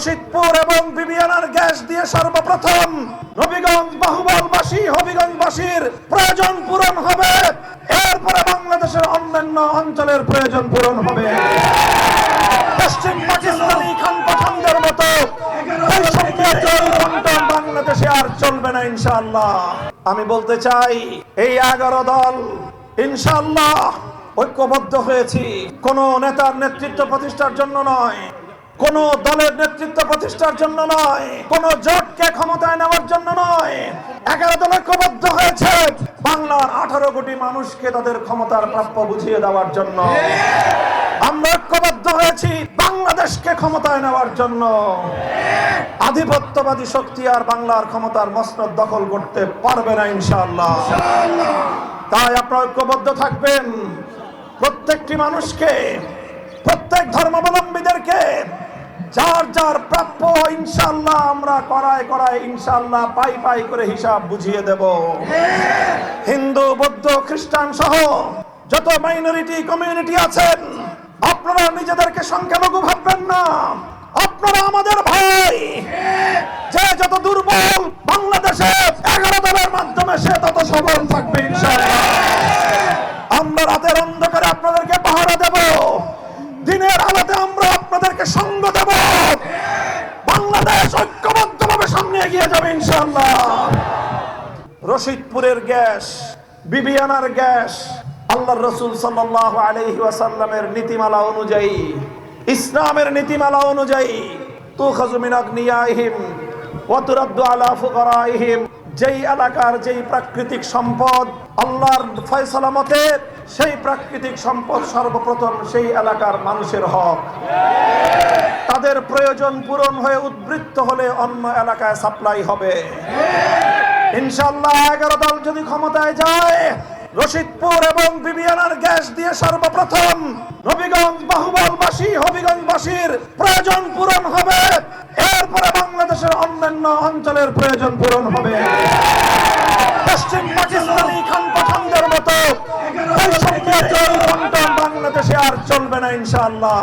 রশিদপুর এবং বিবিআনার গ্যাস দিয়ে সর্বপ্রথম নবীগঞ্জ বাহুবলবাসী হবিগঞ্জবাসীর প্রয়োজন পূরণ হবে। এরপরে বাংলাদেশের অন্যান্য অঞ্চলের প্রয়োজন পূরণ হবে। পশ্চিম পাকিস্তানি খান পাঠানদের মতো বাংলাদেশে আর চলবে না ইনশাআল্লাহ। আমি বলতে চাই এই 11 দল ইনশাআল্লাহ ঐক্যবদ্ধ হয়েছি, কোন নেতার নেতৃত্ব প্রতিষ্ঠার জন্য নয়, কোন দলের নেতৃত্ব প্রতিষ্ঠার জন্য নয়, কোন জোটকে ক্ষমতায় নেওয়ার জন্য নয়। 11 দল ঐক্যবদ্ধ হয়েছে বাংলার 18 কোটি মানুষকে তাদের ক্ষমতার প্রাপ্য বুঝিয়ে দেওয়ার জন্য। আমরা ঐক্যবদ্ধ হয়েছি বাংলাদেশকে ক্ষমতায় নেওয়ার জন্য। আধিপত্যবাদী শক্তি আর বাংলার ক্ষমতার মসনদ দখল করতে পারবে না ইনশাআল্লাহ। তাই আপনারা ঐক্যবদ্ধ থাকবেন। প্রত্যেকটি মানুষকে, প্রত্যেক ধর্মাবলম্বীদেরকে যার যার প্রাপ্য ইনশাআল্লাহ আমরা করায় করায় ইনশাআল্লাহ পাই পাই করে হিসাব বুঝিয়ে দেব। হিন্দু, বৌদ্ধ, খ্রিস্টান সহ যত মাইনরিটি কমিউনিটি আছেন, আপনারা নিজেদেরকে সংখ্যালঘু ভাববেন না। আপনারা আমাদের ভাই। যে যত দুর্বল বাংলাদেশে 11 দলের মাধ্যমে সে তত সবল থাকবে ইনশাআল্লাহ। আমরা রাতের অন্ধকারে আপনাদেরকে পাহারা দেব, দিনের আলোতে আমরা আপনাদেরকে সঙ্গ দেব। বাংলাদেশ ঐক্যবদ্ধভাবে সামনে এগিয়ে যাবে ইনশাআল্লাহ। রশিদপুরের গ্যাস, বিবিআনার গ্যাস আল্লাহর রাসূল সাল্লাল্লাহু আলাইহি ওয়াসাল্লামের নীতিমালা অনুযায়ী, ইসলামের নীতিমালা অনুযায়ী তুখাযু মিন আগনিয়াহিম ওয়া তুরাদ্দু আলা ফুকারাইহিম, যেই এলাকার যেই প্রাকৃতিক সম্পদ আল্লাহর ফয়সালা মতে সেই প্রাকৃতিক সম্পদ সর্বপ্রথম সেই এলাকার মানুষের হক। তাদের প্রয়োজন পূরণ হয়ে উদ্বৃত্ত হলে অন্য এলাকায় সাপ্লাই হবে ইনশাআল্লাহ। 11 দল যদি ক্ষমতায় যায়, রশিদপুর এবং বিবিআনার গ্যাস দিয়ে সর্বপ্রথম নবীগঞ্জ বাহুবলবাসী হবিগঞ্জবাসীর প্রয়োজন পূরণ হবে। এরপরে বাংলাদেশের অন্যান্য অঞ্চলের প্রয়োজন পূরণ হবে। পশ্চিম পাকিস্তানি খান পাঠানদের মতো বাংলাদেশে আর চলবে না ইনশাআল্লাহ।